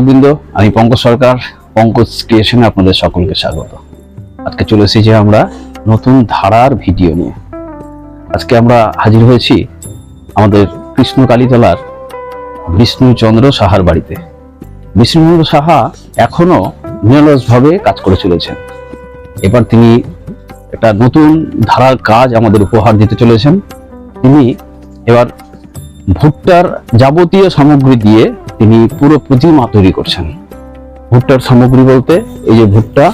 বৃন্দ, আমি পঙ্কজ সরকার, পঙ্কজ ক্রিয়েশনে আপনাদের সকলকে স্বাগত। আজকে চলে এসেছি আমরা নতুন ধারার ভিডিও নিয়ে। আজকে আমরা হাজির হয়েছি আমাদের কৃষ্ণকালীতলার বিষ্ণুচন্দ্র সাহার বাড়িতে। বিষ্ণুচন্দ্র সাহা এখনো নিরলসভাবে কাজ করে চলেছেন। এবার তিনি একটা নতুন ধারার কাজ আমাদের উপহার দিতে চলেছেন। তিনি এবার ভুট্টার যাবতীয় সামগ্রী দিয়ে তিনি পুরো প্রতিমা তৈরি করছেন। ভুট্টার সামগ্রী বলতে এই যে ভুট্টা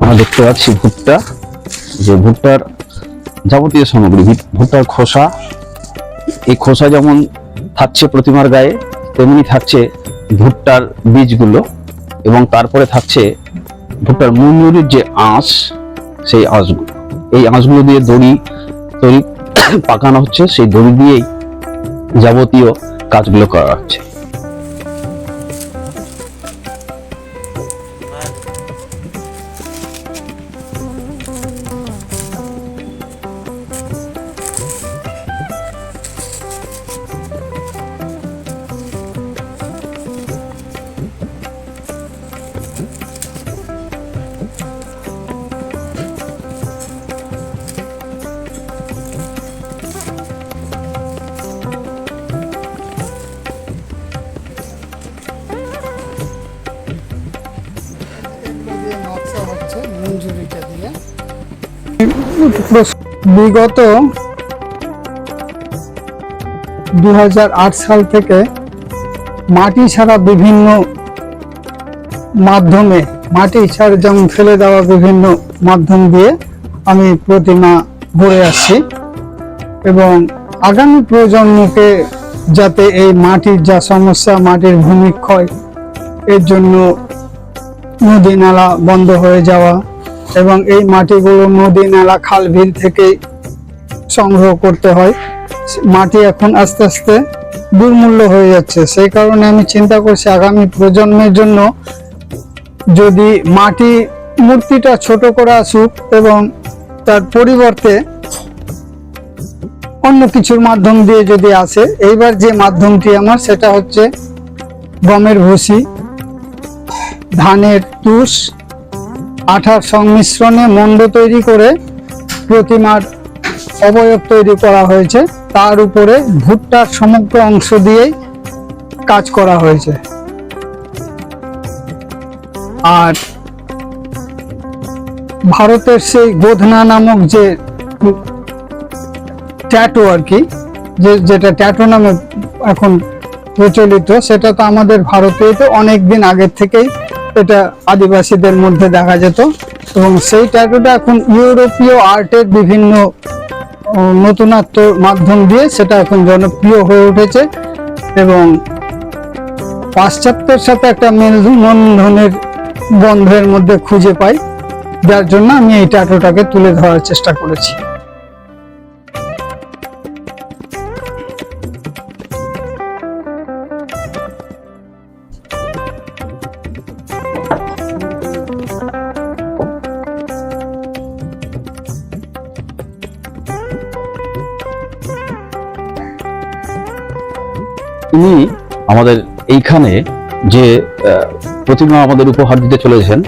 আমরা দেখতে পাচ্ছি, ভুট্টার যাবতীয় সামগ্রী, ভুট্টার খোসা, এই খোসা যেমন থাকছে প্রতিমার গায়ে, তেমনি থাকছে ভুট্টার বীজগুলো, এবং তারপরে থাকছে ভুট্টার মুড়ির যে আঁশ, সেই আঁশগুলো। এই আঁশগুলো দিয়ে দড়ি পাকানো হচ্ছে, সেই দড়ি দিয়েই যাবতীয় কাজগুলো করা হচ্ছে। বিগত 2008 সাল থেকে মাটি ছাড়া বিভিন্ন মাধ্যমে, মাটি ছাড়া যেমন ফেলে দেওয়া বিভিন্ন মাধ্যম দিয়ে আমি প্রতিমা গড়ে আসছি, এবং আগামী প্রজন্মকে যাতে এই মাটির যা সমস্যা, মাটির ভূমিক্ষয়, এর জন্য নদী নালা বন্ধ হয়ে যাওয়া, এবং এই মাটিগুলো নদী নালা খাল বিল থেকে সংগ্রহ করতে হয়, মাটি এখন আস্তে আস্তে দুর্মূল্য হয়ে যাচ্ছে। সেই কারণে আমি চিন্তা করছি আগামী প্রজন্মের জন্য যদি মাটি মূর্তিটা ছোট করে আসুক, এবং তার পরিবর্তে অন্য কিছুর মাধ্যম দিয়ে যদি আসে। এইবার যে মাধ্যমটি আমার, সেটা হচ্ছে গমের ভুসি, ধানের তুষ, আঠার সংমিশ্রণে মণ্ড তৈরি করে প্রতিমার অবয়ব তৈরি করা হয়েছে। তার উপরে ভুট্টার সমগ্র অংশ দিয়েই কাজ করা হয়েছে। আর ভারতের সেই গোধনা নামক যে ট্যাটু আর কি, যেটা ট্যাটু নামে এখন প্রচলিত, সেটা তো আমাদের ভারতে তো অনেক দিন আগের থেকেই এটা আদিবাসীদের মধ্যে দেখা যেত, এবং সেই ট্যাটুটা এখন ইউরোপীয় আর্টের বিভিন্ন নতুনত্ব মাধ্যম দিয়ে সেটা এখন জনপ্রিয় হয়ে উঠেছে, এবং পাশ্চাত্যের সাথে একটা মেলবন্ধনের বন্ধের মধ্যে খুঁজে পাই, যার জন্য আমি এই ট্যাটুটাকে তুলে ধরার চেষ্টা করেছি। তিনি আমাদের এইখানে যে প্রতিমা আমাদের উপহার দিতে চলেছেন,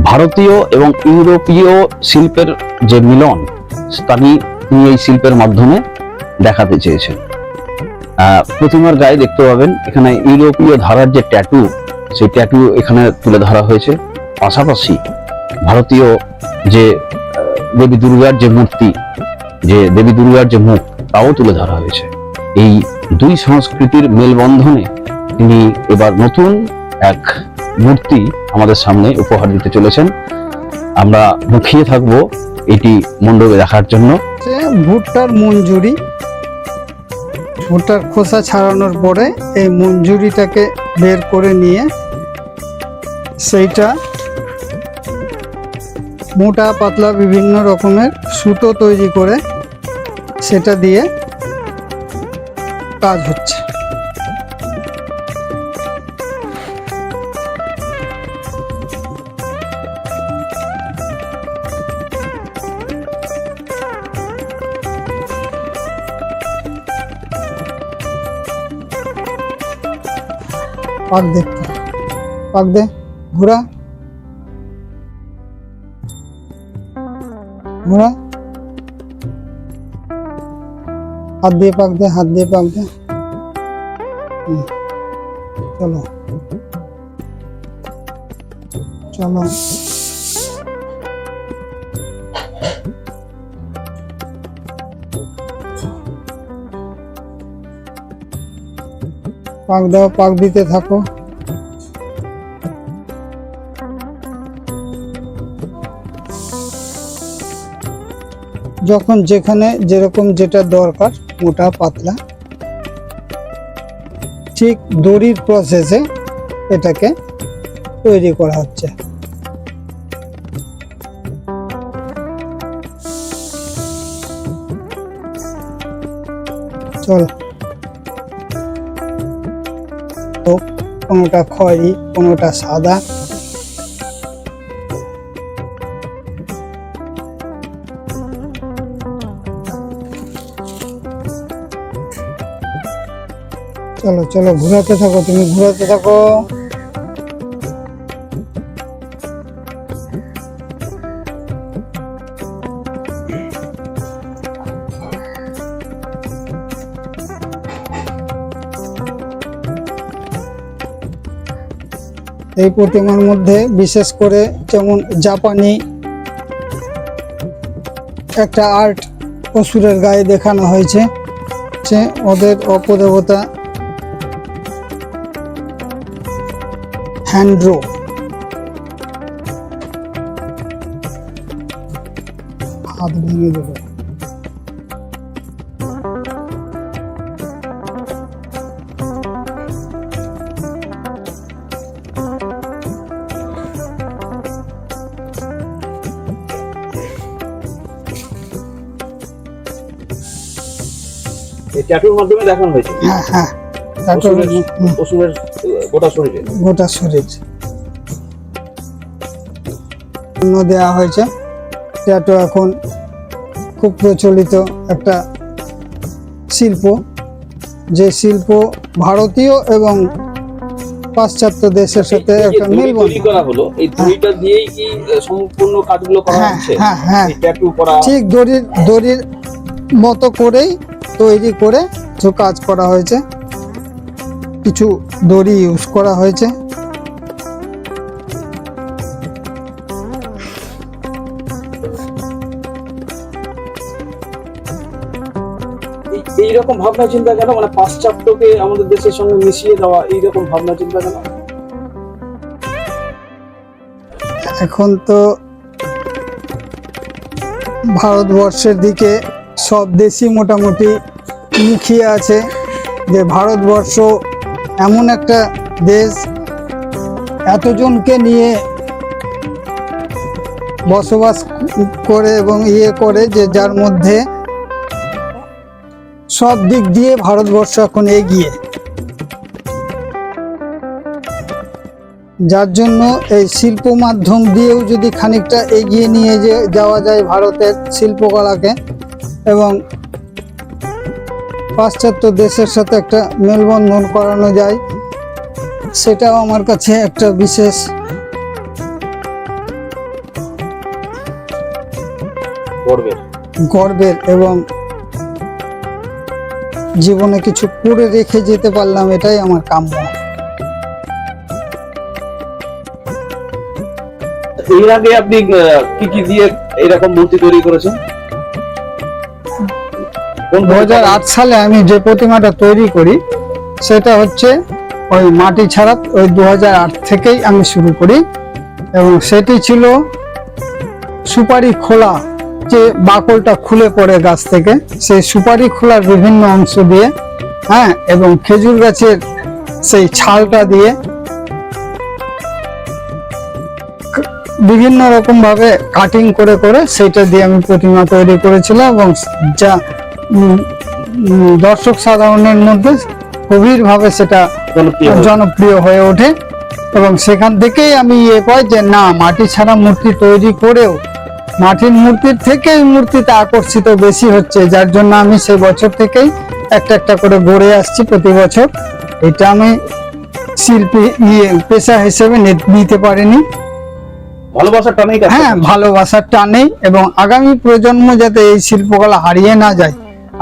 ভারতীয় এবং ইউরোপীয় শিল্পের যে মিলন, তিনি এই শিল্পের মাধ্যমে দেখাতে চেয়েছেন। প্রতিমার গায়ে দেখতে পাবেন এখানে ইউরোপীয় ধারার যে ট্যাটু, সেই ট্যাটু এখানে তুলে ধরা হয়েছে। পাশাপাশি ভারতীয় যে দেবী দুর্গার যে মূর্তি, যে দেবী দুর্গার যে মুখ, তাও তুলে ধরা হয়েছে। এই দুই সংস্কৃতির মেলবন্ধনে তিনি এবার নতুন এক মূর্তি আমাদের সামনে উপহার দিতে চলেছেন। আমরা মুখিয়ে থাকবো এটি মণ্ডপে দেখার জন্য। ভুট্টার মঞ্জুরি, ভুট্টার খোসা ছাড়ানোর পরে এই মঞ্জুরিটাকে বের করে নিয়ে সেইটা মোটা পাতলা বিভিন্ন রকমের সুতো তৈরি করে সেটা দিয়ে কাজ হচ্ছে। পাক দে, পাক দে, ঘোরা ঘোরা, হাত দিয়ে পাক দে, হাত দিয়ে পাক দে। চলো চলো, পাক দাও, পাক দিতে থাকো। যখন যেখানে যেরকম যেটা দরকার, মোটা পাতলা, ঠিক দড়ির প্রসেসে এটাকে তৈরি করা হচ্ছে। চলো, কোনোটা খয়েরি, কোনোটা সাদা। চলো চলো, ঘোরাতে থাকো, তুমি ঘোরাতে থাকো। এই প্রতিমার মধ্যে বিশেষ করে যেমন জাপানি একটা আর্ট অসুরের গায়ে দেখানো হয়েছে, সে ওদের অপদেবতা হ্যান্ড্রো। হাত ভেঙে দেবো। এই ট্যাটুর মাধ্যমে দেখানো হয়েছে। হ্যাঁ হ্যাঁ, পশুর গোটা শরীরে, গোটা শরীর দেওয়া হয়েছে। ট্যাটু এখন খুব প্রচলিত একটা শিল্প, যে শিল্প ভারতীয় এবং পাশ্চাত্য দেশের সাথে একটা তৈরি করা হলো। এই দড়িটা দিয়েই কি সম্পূর্ণ কাজগুলো করা হচ্ছে? হ্যাঁ হ্যাঁ, এই ট্যাটু করা ঠিক দড়ির মতো করেই তৈরি করে কিছু কাজ করা হয়েছে, কিছু দড়ি ইউজ করা হয়েছে। এইরকম ভাবনা চিন্তা কেন, মানে পাশ্চাত্যকে আমাদের দেশের সঙ্গে মিশিয়ে দেওয়া, এইরকম ভাবনা চিন্তা কেন? এখন তো ভারতবর্ষের দিকে সব দেশই মোটামুটি মুখিয়ে আছে যে ভারতবর্ষ এমন একটা দেশ, এতজনকে নিয়ে বসবাস করে এবং করে, যে যার মধ্যে সব দিক দিয়ে ভারতবর্ষ এখন এগিয়ে। যার জন্য এই শিল্প মাধ্যম দিয়েও যদি খানিকটা এগিয়ে নিয়ে যাওয়া যায় ভারতের শিল্পকলাকে, এবং পাশ্চাত্য দেশের সাথে একটা মেলবন্ধন করানো যায়, সেটাও আমার কাছে একটা বিশেষ গর্বের, এবং জীবনে কিছু করে রেখে যেতে পারলাম, এটাই আমার কাম্য। এর আগে আপনি কি কি দিয়ে এরকম মূর্তি তৈরি করেছেন? 2008 সালে আমি যে প্রতিমাটা তৈরি করি সেটা হচ্ছে ওই মাটি ছাড়া, ওই 2008 থেকেই আমি শুরু করি, এবং সেটি ছিল সুপারি খোলা, যে বাকলটা খুলে পড়ে গাছ থেকে, সেই সুপারি খোলার বিভিন্ন অংশ দিয়ে, হ্যাঁ, এবং খেজুর গাছের সেই ছালটা দিয়ে বিভিন্ন রকম ভাবে কাটিং করে করে সেটা দিয়ে আমি প্রতিমা তৈরি করেছিলাম, এবং যা দর্শক সাধারণের মধ্যে গভীরভাবে সেটা জনপ্রিয় হয়ে ওঠে। এবং সেখান থেকেই আমি পাই যে না, মাটি ছাড়া মূর্তি তৈরি করেও মাটির মূর্তির থেকে এই মূর্তিতে আকর্ষিত বেশি হচ্ছে, যার জন্য আমি সেই বছর থেকেই একটা একটা করে গড়ে আসছি প্রতি বছর। এটা আমি শিল্পী পেশা হিসেবে নিতে পারেনি। ভালোবাসার টানেই কাজ হ্যাঁ, ভালোবাসার টানেই, এবং আগামী প্রজন্ম যাতে এই শিল্পকলা হারিয়ে না যায়,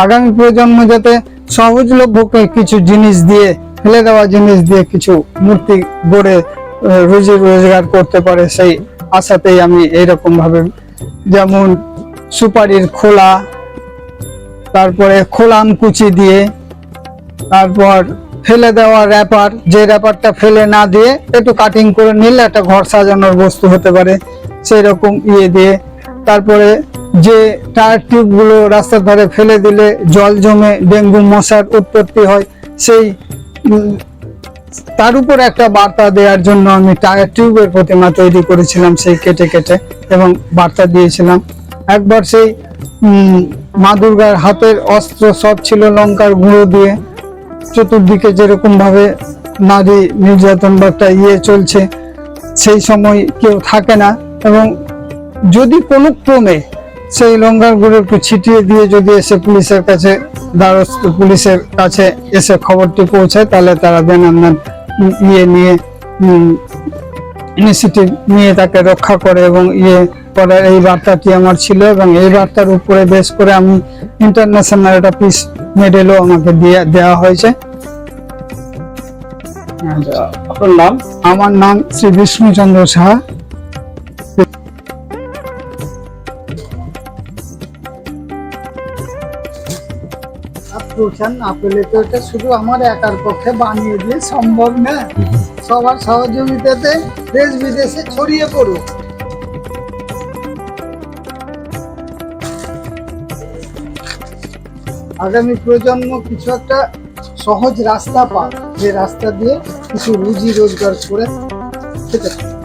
আগামী প্রজন্ম যাতে সহজলভ্য কিছু জিনিস দিয়ে, ফেলে দেওয়া জিনিস দিয়ে কিছু মূর্তি গড়ে রুজি রোজগার করতে পারে, সেই আশাতেই আমি এইরকম ভাবে, যেমন সুপারির খোলা, তারপরে খোলাম কুচি দিয়ে, তারপর ফেলে দেওয়া র্যাপার, যে র্যাপারটা ফেলে না দিয়ে একটু কাটিং করে নিলে একটা ঘর সাজানোর বস্তু হতে পারে, সেই রকম দিয়ে, তারপরে যে টায়ার টিউব গুলো রাস্তার ধারে ফেলে দিলে জল জমে ডেঙ্গু মশার উৎপত্তি হয়, সেই তার উপর একটা বার্তা দেওয়ার জন্য আমি টায়ার টিউবের প্রতিমা তৈরি করেছিলাম, সেই কেটে কেটে, এবং বার্তা দিয়েছিলাম। একবার সেই মা দুর্গার হাতের অস্ত্র সব ছিল লঙ্কার গুঁড়ো দিয়ে, চতুর্দিকে যেরকম ভাবে নারী নির্যাতন বা একটা চলছে, সেই সময় কেউ থাকে না, এবং যদি কোনো ক্রমে সেই লঙ্কার গুঁড়ো একটু ছিটিয়ে দিয়ে যদি এসে পুলিশের কাছে পুলিশের কাছে এসে খবরটি পৌঁছায়, তাহলে তারা বেনান্দান নিয়ে ইনিশিয়েটিভ নিয়ে তাকে রক্ষা করে, এবং করার এই বার্তাটি আমার ছিল, এবং এই বার্তার উপরে বেশ করে আমি ইন্টারন্যাশনাল একটা পিস মেডেলও আমাকে দেওয়া হয়েছে। আপনার নাম? আমার নাম শ্রী বিষ্ণুচন্দ্র সাহা। আপেলে তো এটা শুধু আমার একার পক্ষে বানিয়ে দিয়ে সম্ভব না, সবার সহযোগিতাতে দেশ বিদেশে ছড়িয়ে পড়ুক। আগামী প্রজন্ম কিছু একটা সহজ রাস্তা পাক, যে রাস্তা দিয়ে কিছু রুজি রোজগার করে খেতে পারে।